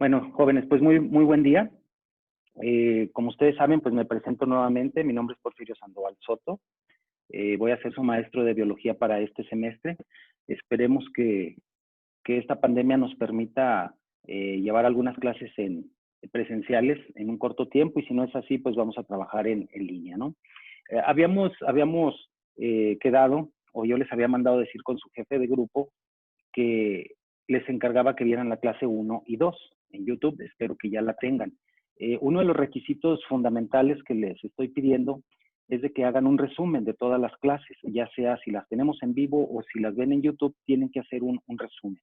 Bueno, jóvenes, pues muy buen día. Como ustedes saben, pues me presento nuevamente. Mi nombre es Porfirio Sandoval Soto. Voy a ser su maestro de biología para este semestre. Esperemos que esta pandemia nos permita llevar algunas clases presenciales en un corto tiempo, y si no es así, pues vamos a trabajar en línea, ¿no? Habíamos quedado, o yo les había mandado decir con su jefe de grupo, que les encargaba que vieran la clase 1 y 2 en YouTube. Espero que ya la tengan. Uno de los requisitos fundamentales que les estoy pidiendo es de que hagan un resumen de todas las clases, ya sea si las tenemos en vivo o si las ven en YouTube, tienen que hacer un resumen.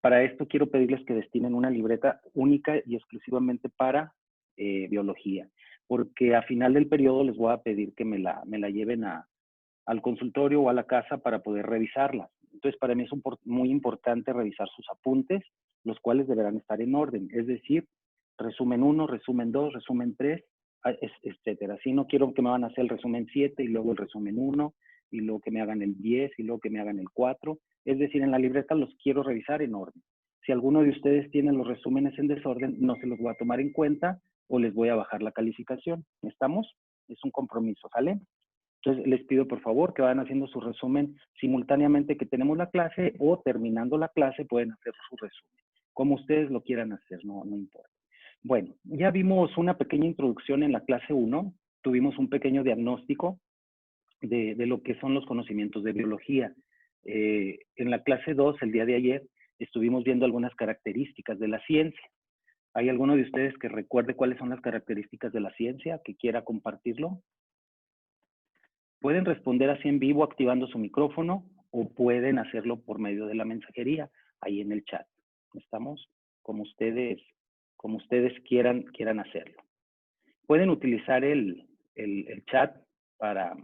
Para esto quiero pedirles que destinen una libreta única y exclusivamente para biología, porque a final del periodo les voy a pedir que me la lleven al consultorio o a la casa para poder revisarlas. Entonces, para mí es muy importante revisar sus apuntes, los cuales deberán estar en orden, es decir, resumen 1, resumen 2, resumen 3, etcétera. Así no quiero que me van a hacer el resumen 7 y luego el resumen 1, y luego que me hagan el 10 y luego que me hagan el 4. Es decir, en la libreta los quiero revisar en orden. Si alguno de ustedes tiene los resúmenes en desorden, no se los voy a tomar en cuenta o les voy a bajar la calificación. ¿Estamos? Es un compromiso, ¿sale? Entonces, les pido por favor que vayan haciendo su resumen simultáneamente que tenemos la clase, o terminando la clase pueden hacer su resumen, como ustedes lo quieran hacer, no importa. Bueno, ya vimos una pequeña introducción en la clase 1, tuvimos un pequeño diagnóstico de lo que son los conocimientos de biología. En la clase 2, el día de ayer, estuvimos viendo algunas características de la ciencia. ¿Hay alguno de ustedes que recuerde cuáles son las características de la ciencia, que quiera compartirlo? Pueden responder así en vivo activando su micrófono, o pueden hacerlo por medio de la mensajería ahí en el chat. ¿Estamos? Como ustedes quieran hacerlo. Pueden utilizar el chat para,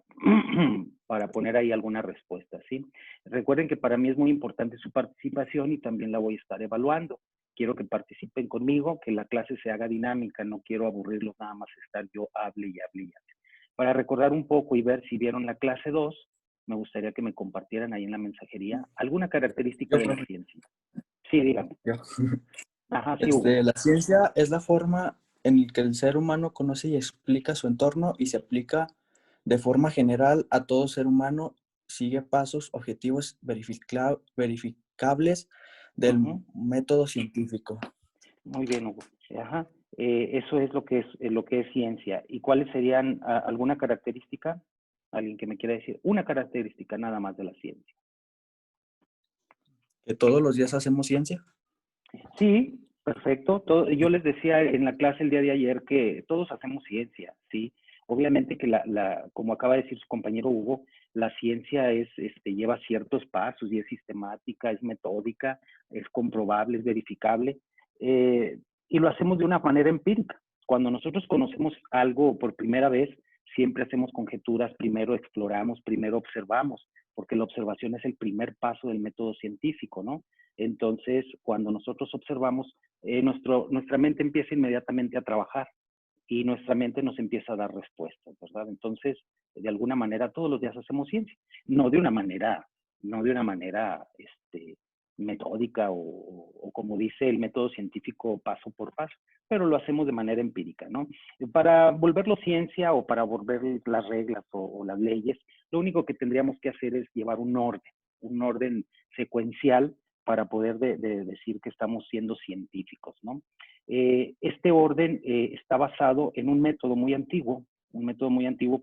para poner ahí alguna respuesta, ¿sí? Recuerden que para mí es muy importante su participación y también la voy a estar evaluando. Quiero que participen conmigo, que la clase se haga dinámica, no quiero aburrirlos nada más estar yo hable y hable y hable. Para recordar un poco y ver si vieron la clase 2, me gustaría que me compartieran ahí en la mensajería alguna característica Yo, de la profe, ciencia. Sí, díganme. yo. Ajá, sí, Hugo. La ciencia es la forma en la que el ser humano conoce y explica su entorno y se aplica de forma general a todo ser humano, sigue pasos objetivos verificables del método científico. Muy bien, Hugo. Ajá. Eso es lo que es ciencia. ¿Y cuáles serían alguna característica? Alguien que me quiera decir una característica nada más de la ciencia. ¿Que todos los días hacemos ciencia? Sí, perfecto. Yo les decía en la clase el día de ayer que todos hacemos ciencia, ¿sí? Obviamente que como acaba de decir su compañero Hugo, la ciencia lleva ciertos pasos y es sistemática, es metódica, es comprobable, es verificable, eh, y lo hacemos de una manera empírica. Cuando nosotros conocemos algo por primera vez, siempre hacemos conjeturas, primero exploramos, primero observamos, porque la observación es el primer paso del método científico, ¿no? Entonces, cuando nosotros observamos, nuestra mente empieza inmediatamente a trabajar y nuestra mente nos empieza a dar respuestas, ¿verdad? Entonces, de alguna manera, todos los días hacemos ciencia, no de una manera, no de una manera metódica o como dice el método científico, paso por paso, pero lo hacemos de manera empírica, ¿no? Para volverlo ciencia o para volver las reglas o las leyes, lo único que tendríamos que hacer es llevar un orden secuencial para poder decir que estamos siendo científicos, ¿no? Este orden está basado en un método muy antiguo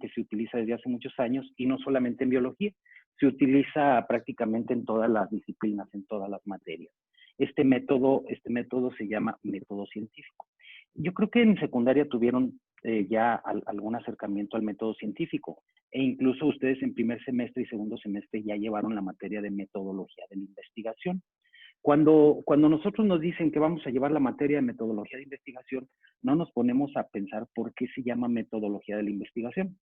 que se utiliza desde hace muchos años, y no solamente en biología, se utiliza prácticamente en todas las disciplinas, en todas las materias. Este método se llama método científico. Yo creo que en secundaria tuvieron ya algún acercamiento al método científico, e incluso ustedes en primer semestre y segundo semestre ya llevaron la materia de metodología de la investigación. Cuando nosotros nos dicen que vamos a llevar la materia de metodología de investigación, no nos ponemos a pensar por qué se llama metodología de la investigación.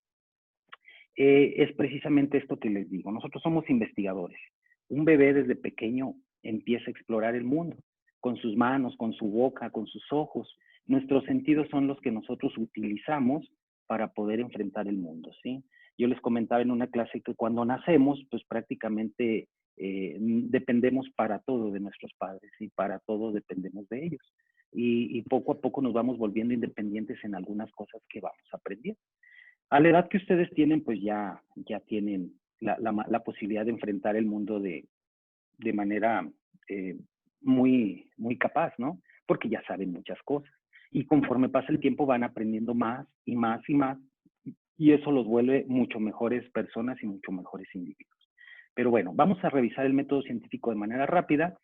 Es precisamente esto que les digo. Nosotros somos investigadores. Un bebé desde pequeño empieza a explorar el mundo con sus manos, con su boca, con sus ojos. Nuestros sentidos son los que nosotros utilizamos para poder enfrentar el mundo, ¿sí? Yo les comentaba en una clase que cuando nacemos, pues prácticamente dependemos para todo de nuestros padres y para todo dependemos de ellos. Y poco a poco nos vamos volviendo independientes en algunas cosas que vamos aprendiendo. A la edad que ustedes tienen, pues ya tienen la posibilidad de enfrentar el mundo de manera muy capaz, ¿no? Porque ya saben muchas cosas. Y conforme pasa el tiempo van aprendiendo más y más y más, y eso los vuelve mucho mejores personas y mucho mejores individuos. Pero bueno, vamos a revisar el método científico de manera rápida.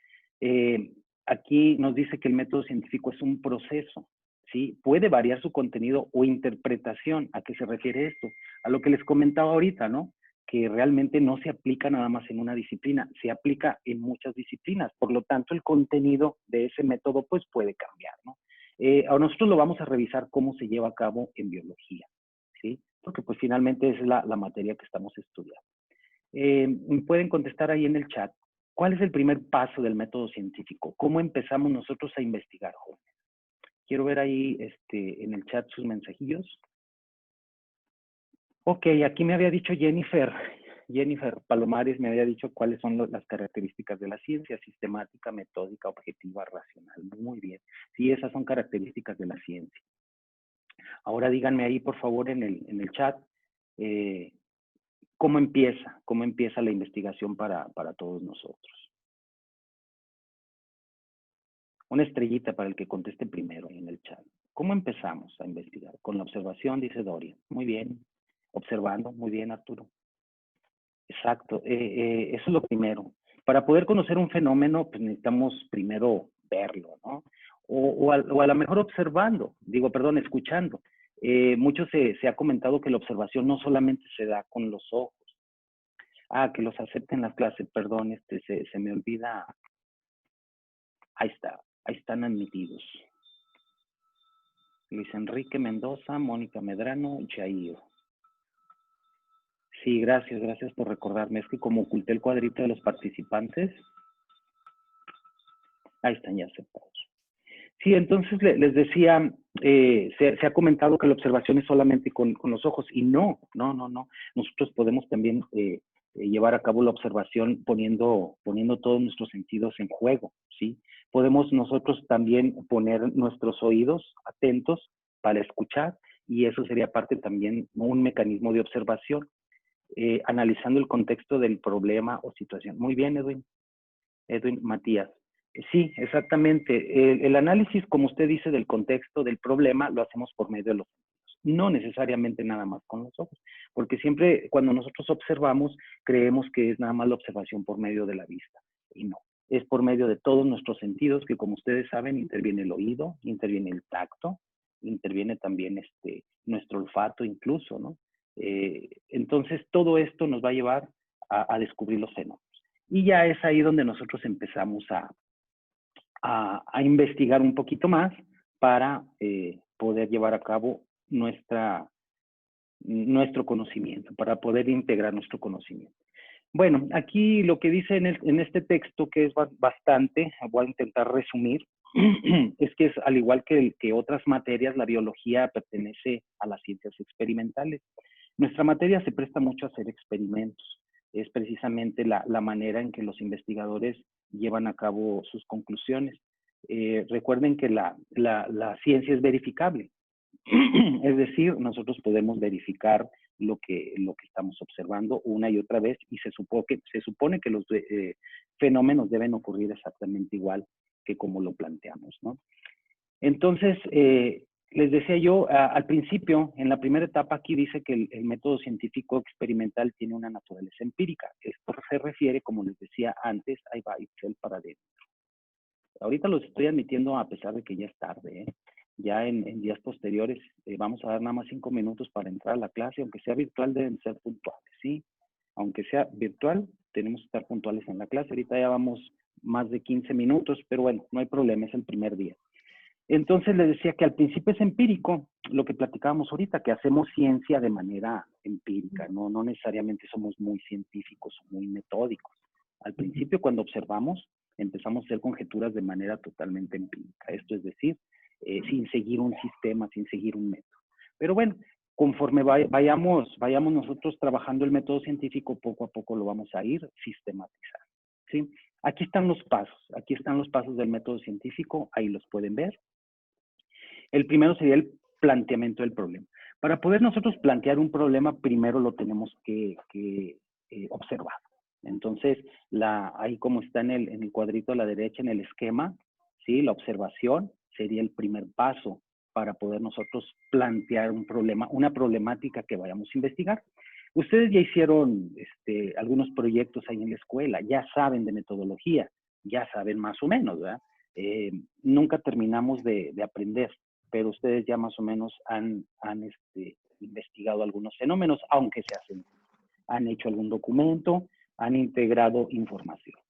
Aquí nos dice que el método científico es un proceso, ¿sí? Puede variar su contenido o interpretación. ¿A qué se refiere esto? A lo que les comentaba ahorita, ¿no? Que realmente no se aplica nada más en una disciplina, se aplica en muchas disciplinas. Por lo tanto, el contenido de ese método pues puede cambiar, ¿no? A nosotros lo vamos a revisar cómo se lleva a cabo en biología, ¿sí? Porque pues finalmente es la materia que estamos estudiando. Pueden contestar ahí en el chat. ¿Cuál es el primer paso del método científico? ¿Cómo empezamos nosotros a investigar, jóvenes? Quiero ver ahí en el chat sus mensajillos. Ok, aquí me había dicho Jennifer Palomares me había dicho cuáles son las características de la ciencia: sistemática, metódica, objetiva, racional. Muy bien. Sí, esas son características de la ciencia. Ahora díganme ahí, por favor, en el chat, ¿cómo empieza la investigación para todos nosotros? Una estrellita para el que conteste primero en el chat. ¿Cómo empezamos a investigar? Con la observación, dice Dorian. Muy bien. Observando. Muy bien, Arturo. Exacto. Eso es lo primero. Para poder conocer un fenómeno, pues necesitamos primero verlo, ¿no? O a lo mejor escuchando. Mucho se ha comentado que la observación no solamente se da con los ojos. Que los acepten las clases, perdón, se me olvida. Ahí están admitidos. Luis Enrique Mendoza, Mónica Medrano, Jair. Sí, gracias por recordarme. Es que como oculté el cuadrito de los participantes, ahí están ya aceptados. Sí, entonces les decía, se ha comentado que la observación es solamente con los ojos, y no. Nosotros podemos también llevar a cabo la observación poniendo todos nuestros sentidos en juego, ¿sí? Podemos nosotros también poner nuestros oídos atentos para escuchar, y eso sería parte también de un mecanismo de observación, analizando el contexto del problema o situación. Muy bien, Edwin Matías. Sí, exactamente. El análisis, como usted dice, del contexto del problema, lo hacemos por medio de los ojos. No necesariamente nada más con los ojos, porque siempre cuando nosotros observamos, creemos que es nada más la observación por medio de la vista, y no. Es por medio de todos nuestros sentidos, que como ustedes saben, interviene el oído, interviene el tacto, interviene también nuestro olfato incluso, ¿no? Entonces, todo esto nos va a llevar a descubrir los fenómenos. Y ya es ahí donde nosotros empezamos a investigar un poquito más para poder llevar a cabo nuestro conocimiento, para poder integrar nuestro conocimiento. Bueno, aquí lo que dice en este texto, que es bastante, voy a intentar resumir, es que es al igual que otras materias, la biología pertenece a las ciencias experimentales. Nuestra materia se presta mucho a hacer experimentos. Es precisamente la manera en que los investigadores llevan a cabo sus conclusiones. Recuerden que la ciencia es verificable. Es decir, nosotros podemos verificar lo que estamos observando una y otra vez, y se supone que los fenómenos deben ocurrir exactamente igual que como lo planteamos, ¿no? Entonces, les decía yo, al principio, en la primera etapa, aquí dice que el método científico experimental tiene una naturaleza empírica. Esto se refiere, como les decía antes, ahí va Excel para adentro. Ahorita los estoy admitiendo a pesar de que ya es tarde, ¿eh? Ya en días posteriores vamos a dar nada más 5 minutos para entrar a la clase, aunque sea virtual deben ser puntuales, ¿sí? Aunque sea virtual, tenemos que estar puntuales en la clase. Ahorita ya vamos más de 15 minutos, pero bueno, no hay problema, es el primer día. Entonces les decía que al principio es empírico, lo que platicábamos ahorita, que hacemos ciencia de manera empírica, no necesariamente somos muy científicos o muy metódicos. Al principio, cuando observamos, empezamos a hacer conjeturas de manera totalmente empírica, esto es decir, sin seguir un sistema, sin seguir un método. Pero bueno, conforme vayamos nosotros trabajando el método científico, poco a poco lo vamos a ir sistematizando. ¿sí? Aquí están los pasos del método científico, ahí los pueden ver. El primero sería el planteamiento del problema. Para poder nosotros plantear un problema, primero lo tenemos que observar. Entonces, ahí como está en el cuadrito a la derecha, en el esquema, ¿sí? La observación sería el primer paso para poder nosotros plantear un problema, una problemática que vayamos a investigar. Ustedes ya hicieron algunos proyectos ahí en la escuela, ya saben de metodología, ya saben más o menos, ¿verdad? Nunca terminamos de aprender, pero ustedes ya más o menos han investigado algunos fenómenos, aunque se hacen. Han hecho algún documento, han integrado información.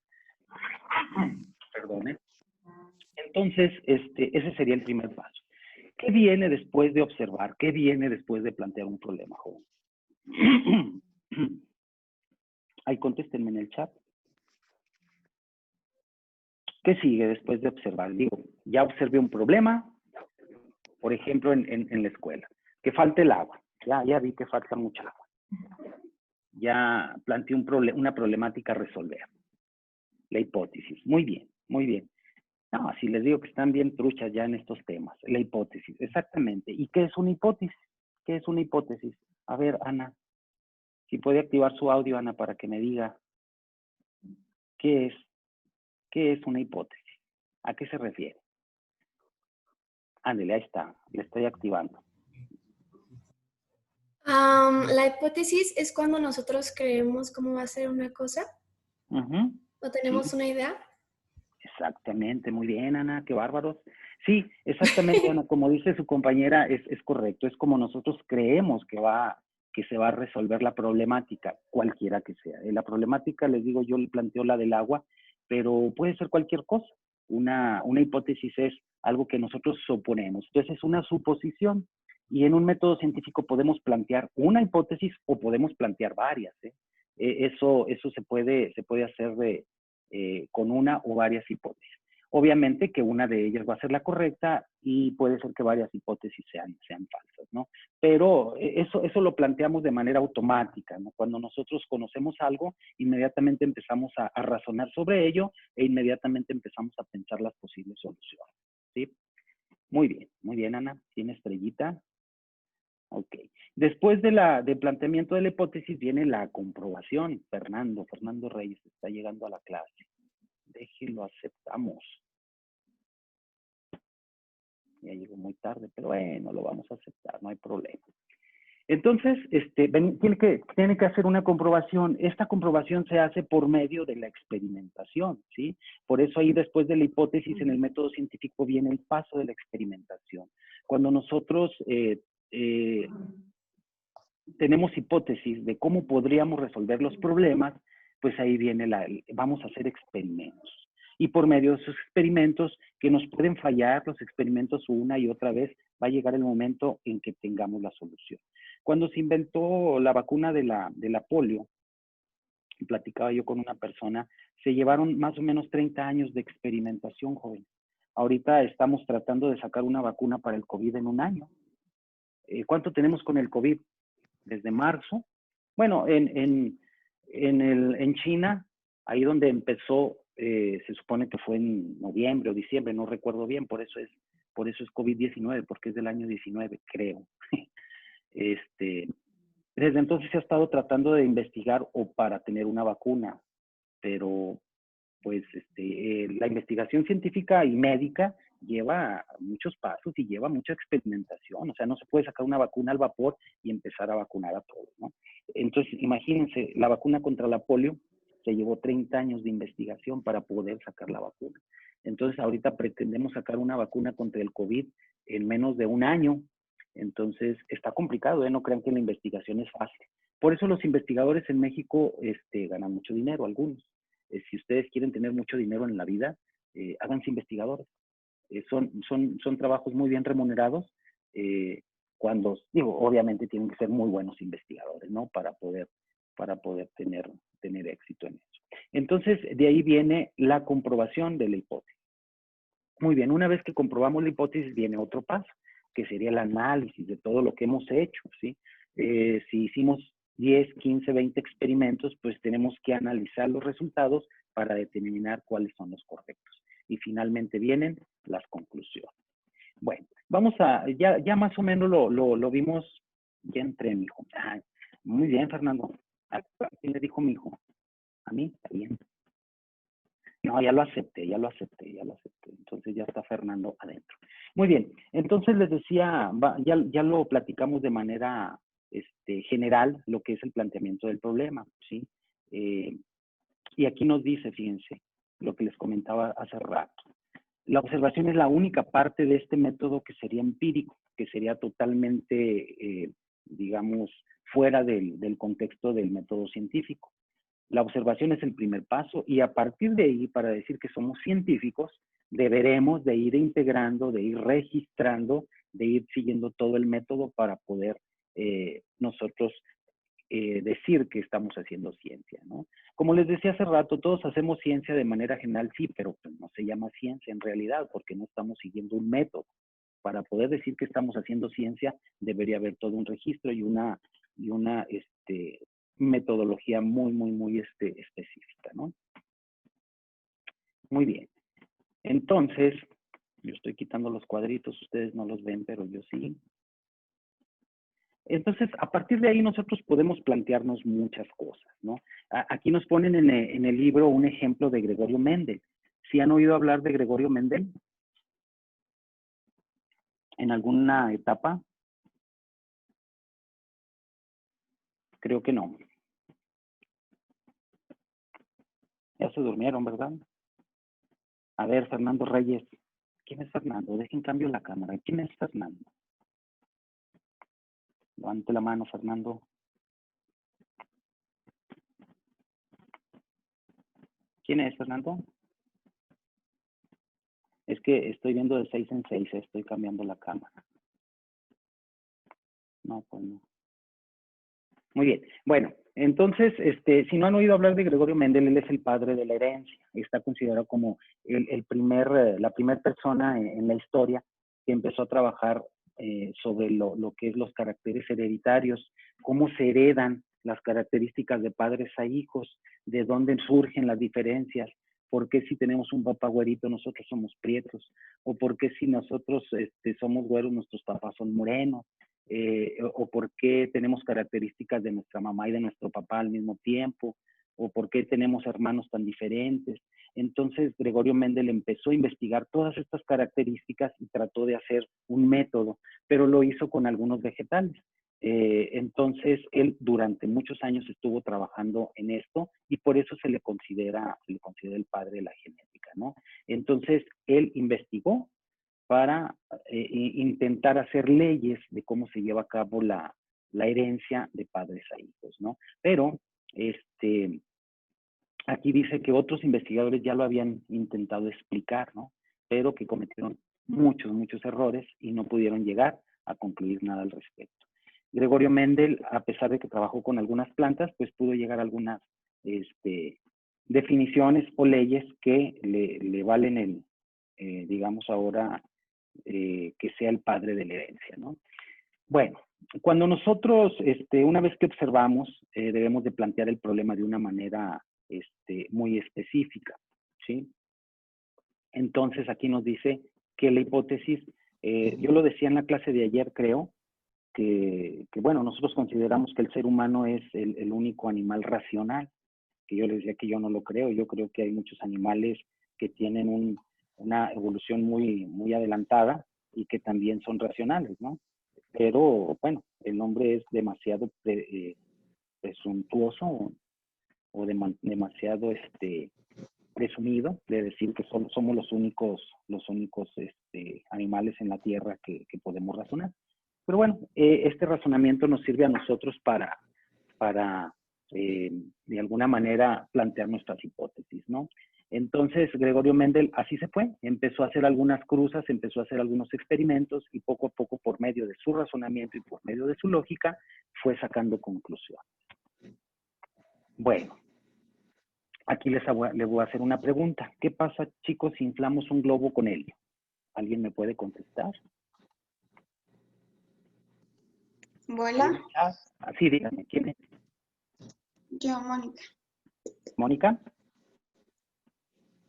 Perdone. Entonces, ese sería el primer paso. ¿Qué viene después de observar? ¿Qué viene después de plantear un problema, joven? Ahí contéstenme en el chat. ¿Qué sigue después de observar? Digo, ya observé un problema, por ejemplo, en la escuela. Que falte el agua. Ya vi que falta mucha agua. Ya planteé una problemática a resolver. La hipótesis. Muy bien, muy bien. No, si les digo que están bien truchas ya en estos temas. La hipótesis, exactamente. ¿Y qué es una hipótesis? ¿Qué es una hipótesis? A ver, Ana, si puede activar su audio, Ana, para que me diga qué es una hipótesis. ¿A qué se refiere? Ándale, ahí está, le estoy activando. La hipótesis es cuando nosotros creemos cómo va a ser una cosa o tenemos una idea. Exactamente, muy bien, Ana, qué bárbaros. Sí, exactamente, Ana, como dice su compañera, es correcto, es como nosotros creemos que se va a resolver la problemática, cualquiera que sea. La problemática, les digo, yo le planteo la del agua, pero puede ser cualquier cosa. Una hipótesis es algo que nosotros suponemos, entonces es una suposición. Y en un método científico podemos plantear una hipótesis o podemos plantear varias. Eso se puede hacer con una o varias hipótesis. Obviamente que una de ellas va a ser la correcta y puede ser que varias hipótesis sean falsas, ¿no? Pero eso lo planteamos de manera automática, ¿no? Cuando nosotros conocemos algo, inmediatamente empezamos a razonar sobre ello e inmediatamente empezamos a pensar las posibles soluciones, ¿sí? Muy bien, Ana. ¿Tiene estrellita? Ok. Después del planteamiento de la hipótesis viene la comprobación. Fernando Reyes está llegando a la clase. Déjelo, aceptamos. Ya llegó muy tarde, pero bueno, lo vamos a aceptar, no hay problema. Entonces, tiene que hacer una comprobación. Esta comprobación se hace por medio de la experimentación, ¿sí? Por eso ahí después de la hipótesis en el método científico viene el paso de la experimentación. Cuando nosotros tenemos hipótesis de cómo podríamos resolver los problemas, pues ahí viene vamos a hacer experimentos. Y por medio de esos experimentos que nos pueden fallar, los experimentos una y otra vez, va a llegar el momento en que tengamos la solución. Cuando se inventó la vacuna de la polio, platicaba yo con una persona, se llevaron más o menos 30 años de experimentación, joven. Ahorita estamos tratando de sacar una vacuna para el COVID en un año. ¿Cuánto tenemos con el COVID? Desde marzo. Bueno, en China, ahí donde empezó, se supone que fue en noviembre o diciembre, no recuerdo bien, por eso es COVID-19, porque es del año 19, creo. Desde entonces se ha estado tratando de investigar o para tener una vacuna, pero pues la investigación científica y médica lleva muchos pasos y lleva mucha experimentación. O sea, no se puede sacar una vacuna al vapor y empezar a vacunar a todos, ¿no? Entonces, imagínense, la vacuna contra la polio se llevó 30 años de investigación para poder sacar la vacuna. Entonces, ahorita pretendemos sacar una vacuna contra el COVID en menos de un año. Entonces, está complicado, ¿eh? No crean que la investigación es fácil. Por eso los investigadores en México ganan mucho dinero, algunos. Si ustedes quieren tener mucho dinero en la vida, háganse investigadores. Son trabajos muy bien remunerados, obviamente tienen que ser muy buenos investigadores, ¿no? Para poder tener éxito en eso. Entonces, de ahí viene la comprobación de la hipótesis. Muy bien, una vez que comprobamos la hipótesis, viene otro paso, que sería el análisis de todo lo que hemos hecho, ¿sí? Si hicimos 10, 15, 20 experimentos, pues tenemos que analizar los resultados para determinar cuáles son los correctos. Y finalmente vienen las conclusiones. Bueno, vamos a, ya más o menos lo vimos, ya entré, mijo. Ah, muy bien, Fernando. ¿A quién le dijo mijo? A mí, está bien. No, ya lo acepté. Entonces ya está Fernando adentro. Muy bien, entonces les decía, ya lo platicamos de manera general, lo que es el planteamiento del problema, ¿sí? Y aquí nos dice, fíjense, lo que les comentaba hace rato. La observación es la única parte de este método que sería empírico, que sería totalmente, digamos, fuera del contexto del método científico. La observación es el primer paso y a partir de ahí, para decir que somos científicos, deberemos de ir integrando, de ir registrando, de ir siguiendo todo el método para poder nosotros decir que estamos haciendo ciencia, ¿no? Como les decía hace rato, todos hacemos ciencia de manera general, sí, pero pues no se llama ciencia en realidad porque no estamos siguiendo un método. Para poder decir que estamos haciendo ciencia, debería haber todo un registro y una metodología muy específica, ¿no? Muy bien. Entonces, yo estoy quitando los cuadritos, ustedes no los ven, pero yo sí. Entonces, a partir de ahí nosotros podemos plantearnos muchas cosas, ¿no? Aquí nos ponen en el libro un ejemplo de Gregorio Mendel. ¿Sí han oído hablar de Gregorio Mendel? ¿En alguna etapa? Creo que no. Ya se durmieron, ¿verdad? A ver, Fernando Reyes. ¿Quién es Fernando? Dejen cambio la cámara. ¿Quién es Fernando? Levante la mano, Fernando. ¿Quién es, Fernando? Es que estoy viendo de 6 en 6, estoy cambiando la cámara. No, pues no. Muy bien. Bueno, entonces, si no han oído hablar de Gregorio Mendel, él es el padre de la herencia. Está considerado como la primera persona en la historia que empezó a trabajar sobre lo que es los caracteres hereditarios, cómo se heredan las características de padres a hijos, de dónde surgen las diferencias, por qué si tenemos un papá güerito nosotros somos prietos, o por qué si nosotros somos güeros nuestros papás son morenos. O por qué tenemos características de nuestra mamá y de nuestro papá al mismo tiempo, o por qué tenemos hermanos tan diferentes. Entonces, Gregorio Mendel empezó a investigar todas estas características y trató de hacer un método, pero lo hizo con algunos vegetales. Entonces, él durante muchos años estuvo trabajando en esto y por eso se le considera el padre de la genética, ¿no? Entonces, él investigó para intentar hacer leyes de cómo se lleva a cabo la herencia de padres a hijos, ¿no? Pero, aquí dice que otros investigadores ya lo habían intentado explicar, ¿no? Pero que cometieron muchos errores y no pudieron llegar a concluir nada al respecto. Gregorio Mendel, a pesar de que trabajó con algunas plantas, pues pudo llegar a algunas definiciones o leyes que le valen digamos ahora, que sea el padre de la herencia, ¿no? Bueno, cuando nosotros, una vez que observamos, debemos de plantear el problema de una manera muy específica, ¿sí? Entonces, aquí nos dice que la hipótesis, yo lo decía en la clase de ayer, creo, que bueno, nosotros consideramos que el ser humano es el único animal racional, que yo les decía que yo no lo creo, yo creo que hay muchos animales que tienen una evolución muy adelantada y que también son racionales, ¿no? Pero, bueno, el hombre es demasiado presuntuoso o demasiado presumido de decir que somos los únicos animales en la Tierra que podemos razonar. Pero bueno, este razonamiento nos sirve a nosotros para de alguna manera plantear nuestras hipótesis, ¿no? Entonces, Gregorio Mendel así se fue, empezó a hacer algunas cruzas, empezó a hacer algunos experimentos y poco a poco, por medio de su razonamiento y por medio de su lógica, fue sacando conclusiones. Bueno, aquí les voy a hacer una pregunta. ¿Qué pasa, chicos, si inflamos un globo con helio? ¿Alguien me puede contestar? ¿Vuela? Sí, díganme, ¿quién es? Yo, Mónica. ¿Mónica?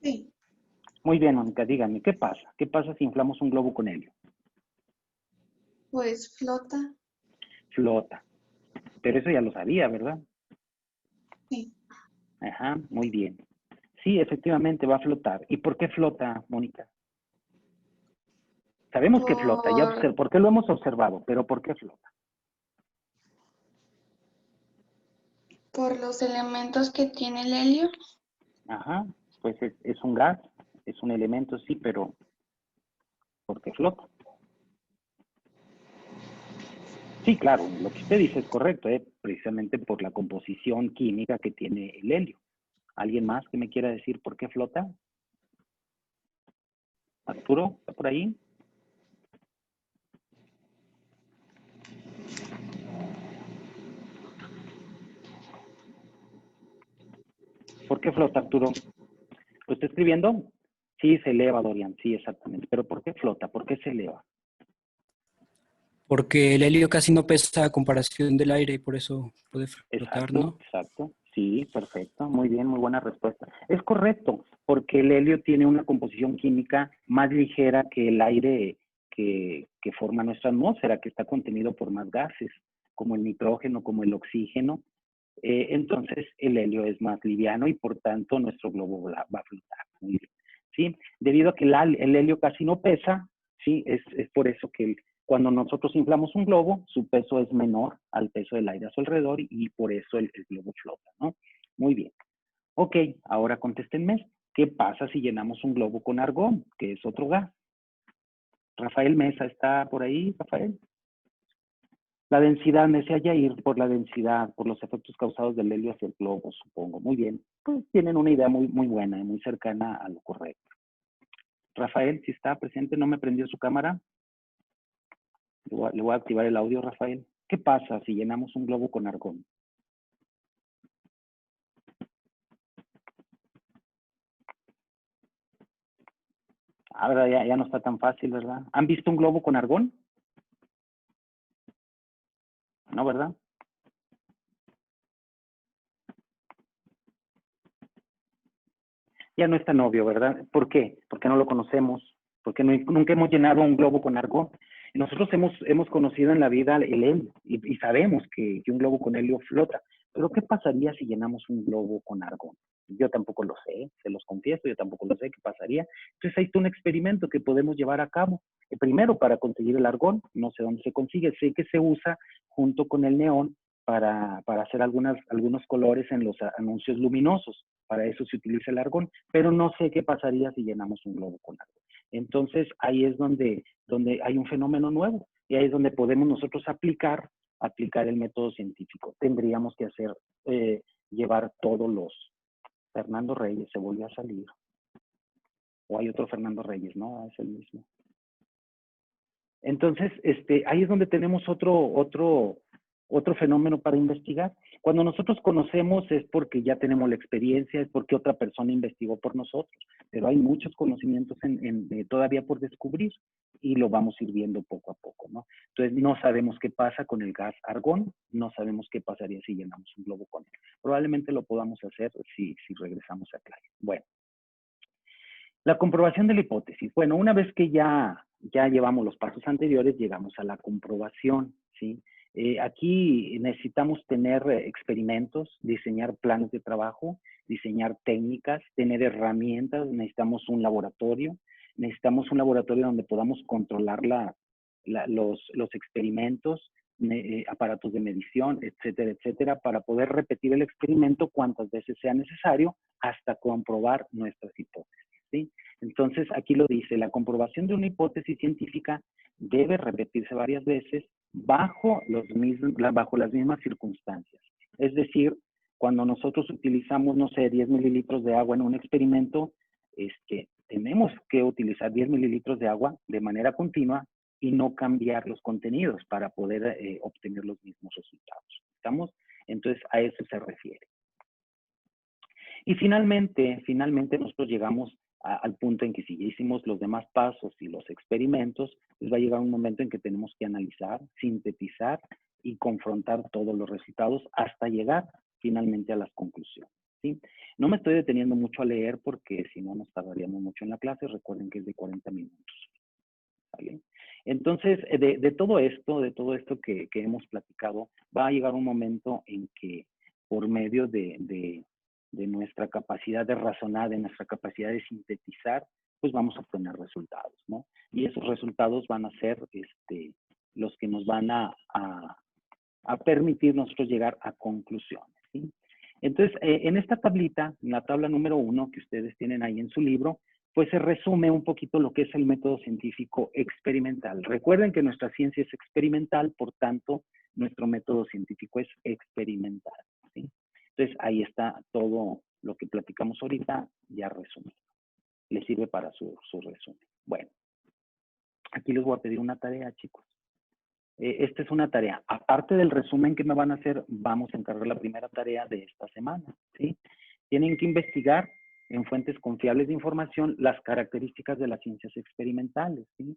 Sí. Muy bien, Mónica, dígame, ¿qué pasa? ¿Qué pasa si inflamos un globo con helio? Pues flota. Flota. Pero eso ya lo sabía, ¿verdad? Sí. Ajá, muy bien. Sí, efectivamente va a flotar. ¿Y por qué flota, Mónica? Sabemos que flota, ¿por qué lo hemos observado? Pero ¿por qué flota? Por los elementos que tiene el helio. Ajá, pues es un gas, es un elemento, sí, pero ¿por qué flota? Sí, claro, lo que usted dice es correcto, precisamente por la composición química que tiene el helio. ¿Alguien más que me quiera decir por qué flota? Arturo, ¿está por ahí? ¿Por qué flota, Arturo? ¿Lo está escribiendo? Sí, se eleva, Dorian, sí, exactamente. ¿Pero por qué flota? ¿Por qué se eleva? Porque el helio casi no pesa a comparación del aire y por eso puede flotar, Exacto, ¿no? exacto. Sí, perfecto. Muy bien, muy buena respuesta. Es correcto, porque el helio tiene una composición química más ligera que el aire que forma nuestra atmósfera, que está contenido por más gases, como el nitrógeno, como el oxígeno. Entonces, el helio es más liviano y por tanto nuestro globo va a flotar. Muy bien. ¿Sí? Debido a que el helio casi no pesa, ¿sí? Es por eso que cuando nosotros inflamos un globo, su peso es menor al peso del aire a su alrededor y por eso el globo flota, ¿no? Muy bien. Ok, ahora contéstenme. ¿Qué pasa si llenamos un globo con argón, que es otro gas? Rafael Mesa, ¿está por ahí, Rafael? La densidad, me decía Yair, por la densidad, por los efectos causados del helio hacia el globo, supongo. Muy bien. Pues tienen una idea muy, muy buena y muy cercana a lo correcto. Rafael, si está presente, no me prendió su cámara. Le voy a activar el audio, Rafael. ¿Qué pasa si llenamos un globo con argón? Ahora ya no está tan fácil, ¿verdad? ¿Han visto un globo con argón? No, ¿verdad? Ya no es tan obvio, ¿verdad? ¿Por qué? Porque no lo conocemos, porque nunca hemos llenado un globo con argón. Nosotros hemos conocido en la vida el helio y sabemos que un globo con helio flota. Pero ¿qué pasaría si llenamos un globo con argón? Yo tampoco lo sé, se los confieso, yo tampoco lo sé qué pasaría. Entonces ahí está un experimento que podemos llevar a cabo. Primero, para conseguir el argón, no sé dónde se consigue, sé que se usa junto con el neón para hacer algunos colores en los anuncios luminosos. Para eso se utiliza el argón, pero no sé qué pasaría si llenamos un globo con argón. Entonces, ahí es donde hay un fenómeno nuevo y ahí es donde podemos nosotros aplicar el método científico. Tendríamos que llevar todos los... Fernando Reyes se volvió a salir. O hay otro Fernando Reyes, ¿no? Es el mismo. Entonces, ahí es donde tenemos otro fenómeno para investigar. Cuando nosotros conocemos es porque ya tenemos la experiencia, es porque otra persona investigó por nosotros, pero hay muchos conocimientos todavía por descubrir y lo vamos a ir viendo poco a poco, ¿no? Entonces, no sabemos qué pasa con el gas argón, no sabemos qué pasaría si llenamos un globo con él. Probablemente lo podamos hacer si regresamos a clase. Bueno, la comprobación de la hipótesis. Bueno, una vez que ya llevamos los pasos anteriores, llegamos a la comprobación, ¿sí? Aquí necesitamos tener experimentos, diseñar planes de trabajo, diseñar técnicas, tener herramientas, necesitamos un laboratorio donde podamos controlar los experimentos, aparatos de medición, etcétera, etcétera, para poder repetir el experimento cuantas veces sea necesario hasta comprobar nuestras hipótesis, ¿sí? Entonces, aquí lo dice, la comprobación de una hipótesis científica debe repetirse varias veces bajo las mismas circunstancias. Es decir, cuando nosotros utilizamos, no sé, 10 mililitros de agua en un experimento, tenemos que utilizar 10 mililitros de agua de manera continua y no cambiar los contenidos para poder obtener los mismos resultados. ¿Estamos? Entonces, a eso se refiere. Y finalmente nosotros llegamos al punto en que si ya hicimos los demás pasos y los experimentos, pues va a llegar un momento en que tenemos que analizar, sintetizar y confrontar todos los resultados hasta llegar finalmente a las conclusiones. ¿sí? No me estoy deteniendo mucho a leer porque si no nos tardaríamos mucho en la clase. Recuerden que es de 40 minutos. ¿Vale? Entonces, de todo esto que hemos platicado, va a llegar un momento en que por medio de nuestra capacidad de razonar, de nuestra capacidad de sintetizar, pues vamos a obtener resultados, ¿no? Y esos resultados van a ser los que nos van a permitir nosotros llegar a conclusiones, ¿sí? Entonces, en esta tablita, en la tabla número 1 que ustedes tienen ahí en su libro, pues se resume un poquito lo que es el método científico experimental. Recuerden que nuestra ciencia es experimental, por tanto, nuestro método científico es experimental, ¿sí? Entonces, ahí está todo lo que platicamos ahorita ya resumido. Les sirve para su resumen. Bueno, aquí les voy a pedir una tarea, chicos. Esta es una tarea. Aparte del resumen que me van a hacer, vamos a encargar la primera tarea de esta semana, ¿sí? Tienen que investigar en fuentes confiables de información las características de las ciencias experimentales, ¿sí?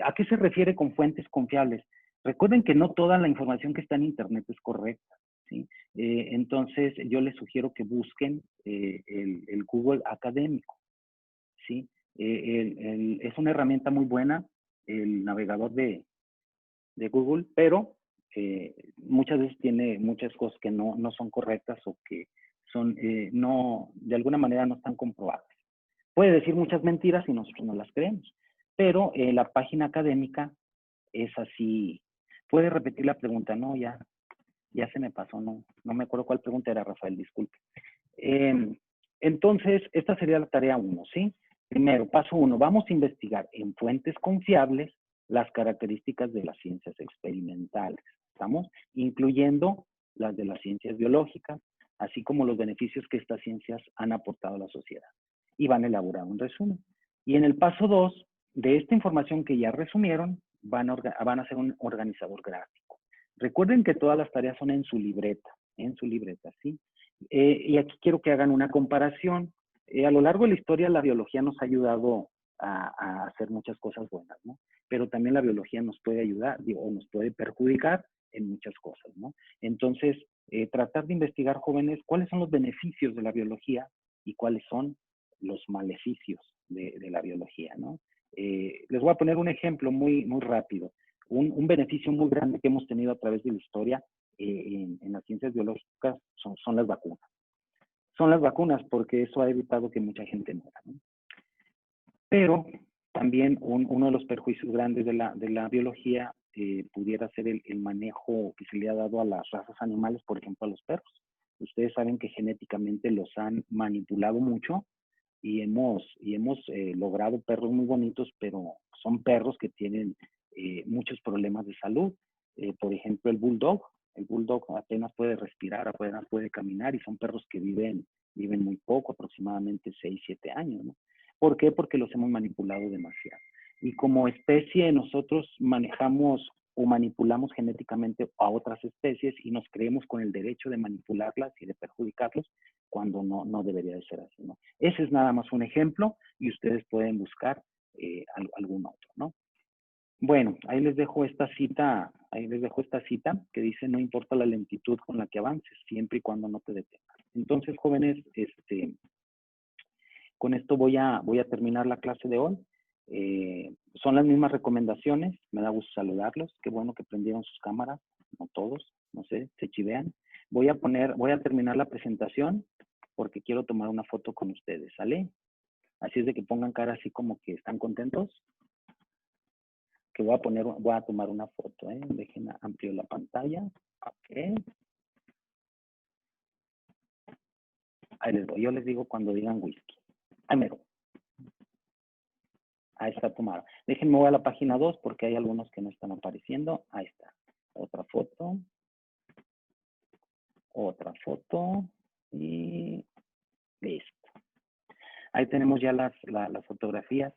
¿A qué se refiere con fuentes confiables? Recuerden que no toda la información que está en Internet es correcta, ¿sí? Entonces, yo les sugiero que busquen el Google académico, ¿sí? Es una herramienta muy buena, el navegador de Google, pero muchas veces tiene muchas cosas que no son correctas o que son, no, de alguna manera no están comprobadas. Puede decir muchas mentiras y nosotros no las creemos, pero la página académica es así. ¿Puede repetir la pregunta? No, ya se me pasó, no me acuerdo cuál pregunta era, Rafael, disculpe. Entonces, esta sería la tarea 1, ¿sí? Primero, paso 1, vamos a investigar en fuentes confiables las características de las ciencias experimentales, ¿estamos? Incluyendo las de las ciencias biológicas, así como los beneficios que estas ciencias han aportado a la sociedad. Y van a elaborar un resumen. Y en el paso 2, de esta información que ya resumieron, van a hacer un organizador gráfico. Recuerden que todas las tareas son en su libreta, ¿sí? Y aquí quiero que hagan una comparación. A lo largo de la historia, la biología nos ha ayudado a hacer muchas cosas buenas, ¿no? Pero también la biología nos puede ayudar, o nos puede perjudicar en muchas cosas, ¿no? Entonces, tratar de investigar, jóvenes, cuáles son los beneficios de la biología y cuáles son los maleficios de la biología, ¿no? Les voy a poner un ejemplo muy rápido. Un beneficio muy grande que hemos tenido a través de la historia en las ciencias biológicas son las vacunas. Son las vacunas porque eso ha evitado que mucha gente muera, ¿no? Pero también uno de los perjuicios grandes de la biología pudiera ser el manejo que se le ha dado a las razas animales, por ejemplo a los perros. Ustedes saben que genéticamente los han manipulado mucho y hemos logrado perros muy bonitos, pero son perros que tienen muchos problemas de salud. Por ejemplo, el bulldog apenas puede respirar, apenas puede caminar, y son perros que viven muy poco, aproximadamente 6, 7 años, ¿no? ¿Por qué? Porque los hemos manipulado demasiado. Y como especie nosotros manejamos o manipulamos genéticamente a otras especies y nos creemos con el derecho de manipularlas y de perjudicarlos cuando no debería de ser así, ¿no? Ese es nada más un ejemplo y ustedes pueden buscar algún otro, ¿no? Bueno, ahí les dejo esta cita que dice: no importa la lentitud con la que avances, siempre y cuando no te detengas. Entonces, jóvenes, con esto voy a terminar la clase de hoy. Son las mismas recomendaciones, me da gusto saludarlos, qué bueno que prendieron sus cámaras, no todos, no sé, se chivean. Voy a terminar la presentación porque quiero tomar una foto con ustedes, ¿sale? Así es de que pongan cara así como que están contentos. Que voy a tomar una foto, Dejen amplio la pantalla. Ok. Ahí les voy. Yo les digo cuando digan whisky. Ahí mero. Ahí está tomada. Déjenme voy a la página 2 porque hay algunos que no están apareciendo. Ahí está. Otra foto. Otra foto. Y listo. Ahí tenemos ya las fotografías.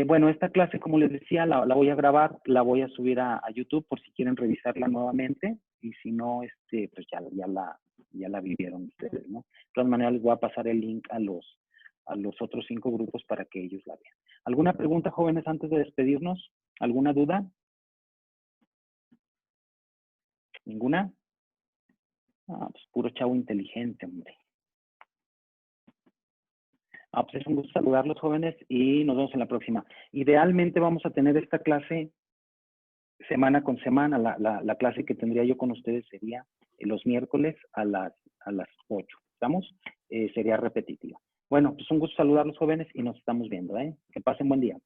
Bueno, esta clase, como les decía, la voy a grabar, la voy a subir a YouTube por si quieren revisarla nuevamente. Y si no, pues ya la vivieron ustedes, ¿no? De todas maneras, les voy a pasar el link a los otros 5 grupos para que ellos la vean. ¿Alguna pregunta, jóvenes, antes de despedirnos? ¿Alguna duda? ¿Ninguna? Ah, pues puro chavo inteligente, hombre. Pues es un gusto saludarlos, jóvenes, y nos vemos en la próxima. Idealmente vamos a tener esta clase semana con semana. La clase que tendría yo con ustedes sería los miércoles a las 8. ¿Estamos? Sería repetitiva. Bueno, pues un gusto saludarlos, jóvenes, y nos estamos viendo. Que pasen buen día.